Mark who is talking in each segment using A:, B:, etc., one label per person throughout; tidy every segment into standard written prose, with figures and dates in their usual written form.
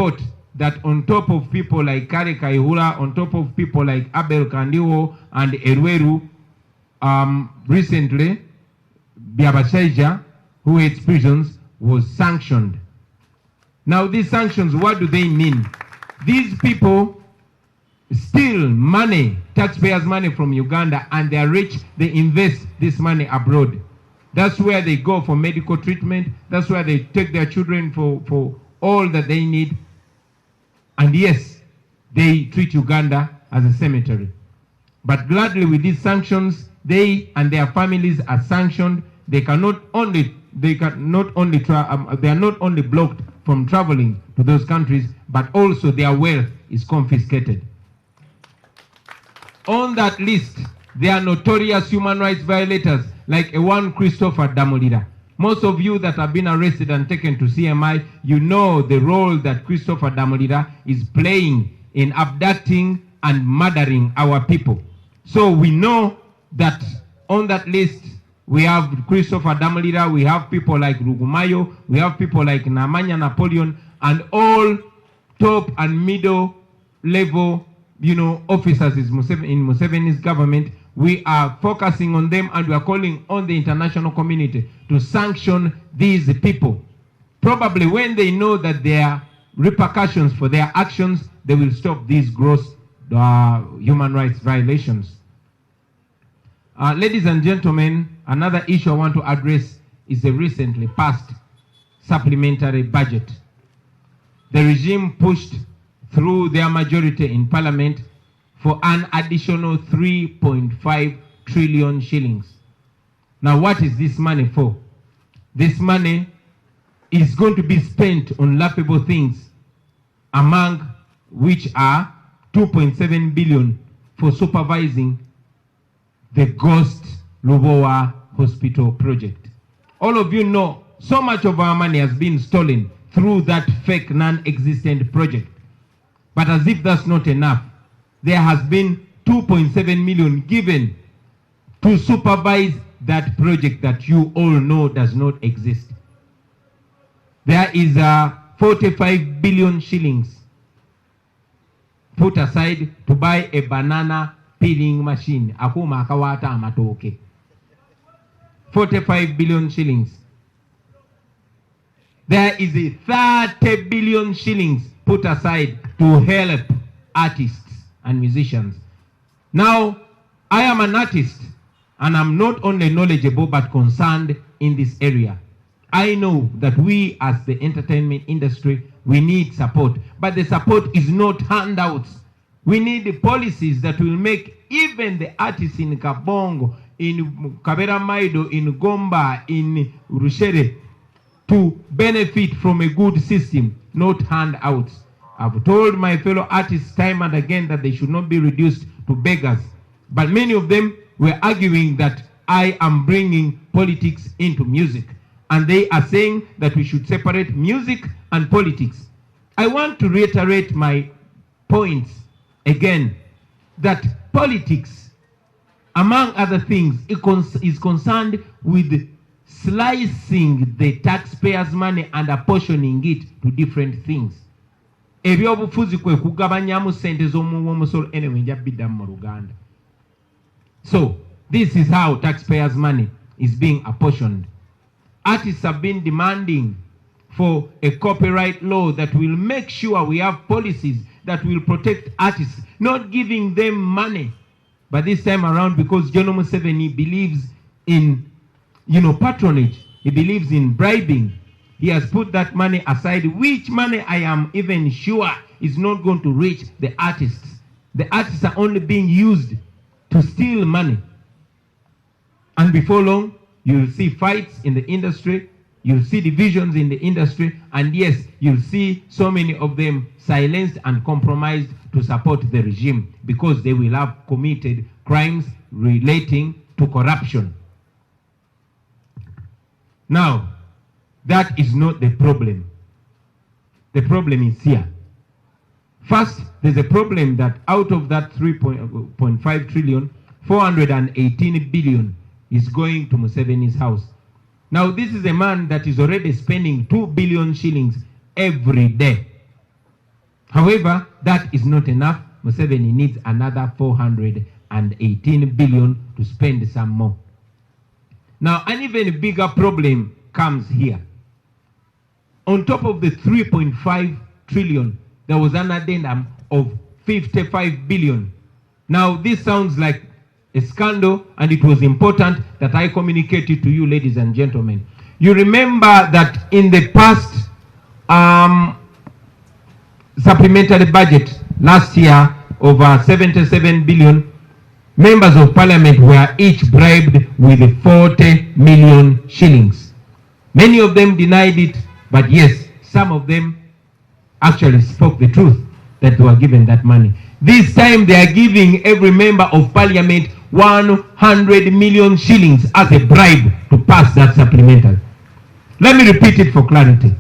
A: report that on top of people like Kare Kaihura, on top of people like Abel Kandiwo and Erweru, recently, Biabashaija, who hates prisons, was sanctioned. Now these sanctions, what do they mean? These people steal money, taxpayers' money from Uganda, and they are rich, they invest this money abroad. That's where they go for medical treatment, that's where they take their children for all that they need. And yes, they treat Uganda as a cemetery. But gladly with these sanctions, they and their families are sanctioned. They are not only blocked from traveling to those countries, but also their wealth is confiscated. On that list, there are notorious human rights violators like a one Christopher Damolira. Most of you that have been arrested and taken to CMI, you know the role that Christopher Damolira is playing in abducting and murdering our people. So we know that on that list, we have Christopher Damolira, we have people like Rugumayo, we have people like Namanya Napoleon, and all top and middle level, officers in Museveni's government. We are focusing on them, and we are calling on the international community to sanction these people. Probably when they know that there are repercussions for their actions, they will stop these gross human rights violations. Ladies and gentlemen, another issue I want to address is the recently passed supplementary budget. The regime pushed through their majority in parliament for an additional 3.5 trillion shillings. Now, what is this money for? This money is going to be spent on laughable things, among which are 2.7 billion for supervising the Ghost Lubowa Hospital project. All of you know so much of our money has been stolen through that fake non-existent project. But as if that's not enough, there has been 2.7 million given to supervise that project that you all know does not exist. There is 45 billion shillings put aside to buy a banana peeling machine. Akuma akawata amatoke. 45 billion shillings. There is a 30 billion shillings put aside to help artists and musicians. Now, I am an artist, and I'm not only knowledgeable but concerned in this area. I know that we as the entertainment industry, we need support, but the support is not handouts. We need the policies that will make even the artists in Kabongo, in Kabera Maido, in Gomba, in Rushere, to benefit from a good system, not handouts. I've told my fellow artists time and again that they should not be reduced to beggars. But many of them were arguing that I am bringing politics into music. And they are saying that we should separate music and politics. I want to reiterate my points again, that politics, among other things, is concerned with slicing the taxpayers' money and apportioning it to different things. Ebyobufuzi kwe kugabanyamu ssente z'omuwoomusolo anyway nja biddamu mu Luganda. So this is how taxpayers' money is being apportioned. Artists have been demanding for a copyright law that will make sure we have policies that will protect artists, not giving them money. But this time around, because General Museveni believes in, patronage, he believes in bribing, he has put that money aside, which money I am even sure is not going to reach the artists. The artists are only being used to steal money. And before long, you'll see fights in the industry, you'll see divisions in the industry, and yes, you'll see so many of them silenced and compromised to support the regime because they will have committed crimes relating to corruption. Now, that is not the problem. The problem is here. First, there's a problem that out of that 3.5 trillion, 418 billion is going to Museveni's house. Now, this is a man that is already spending 2 billion shillings every day. However, that is not enough. Museveni needs another 418 billion to spend some more. Now, an even bigger problem comes here. On top of the 3.5 trillion, there was an addendum of 55 billion. Now, this sounds like a scandal, and it was important that I communicate it to you, ladies and gentlemen. You remember that in the past supplementary budget last year, over 77 billion, members of parliament were each bribed with 40 million shillings. Many of them denied it, but yes, some of them actually spoke the truth that they were given that money. This time they are giving every member of parliament 100 million shillings as a bribe to pass that supplementary. Let me repeat it for clarity.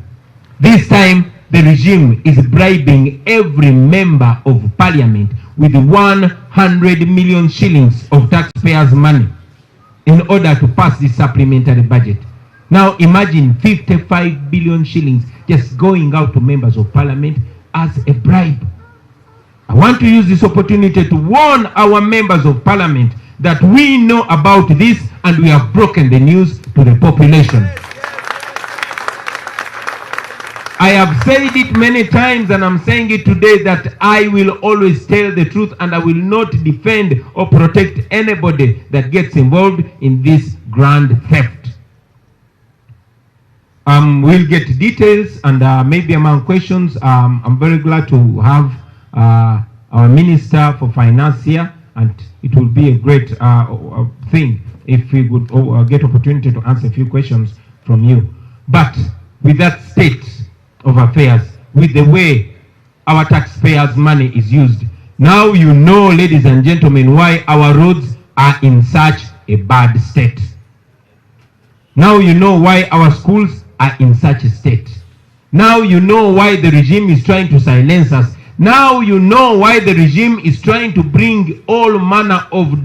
A: This time the regime is bribing every member of parliament with 100 million shillings of taxpayers' money in order to pass this supplementary budget. Now imagine 55 billion shillings just going out to members of parliament as a bribe. I want to use this opportunity to warn our members of parliament that we know about this and we have broken the news to the population. I have said it many times and I'm saying it today that I will always tell the truth and I will not defend or protect anybody that gets involved in this grand theft. We'll get details and maybe among questions. I'm very glad to have our Minister for Finance here, and it will be a great thing if we would get opportunity to answer a few questions from you. But with that state of affairs, with the way our taxpayers' money is used, now you know, ladies and gentlemen, why our roads are in such a bad state. Now you know why our schools are in such a state. Now you know why the regime is trying to silence us. Now you know why the regime is trying to bring all manner of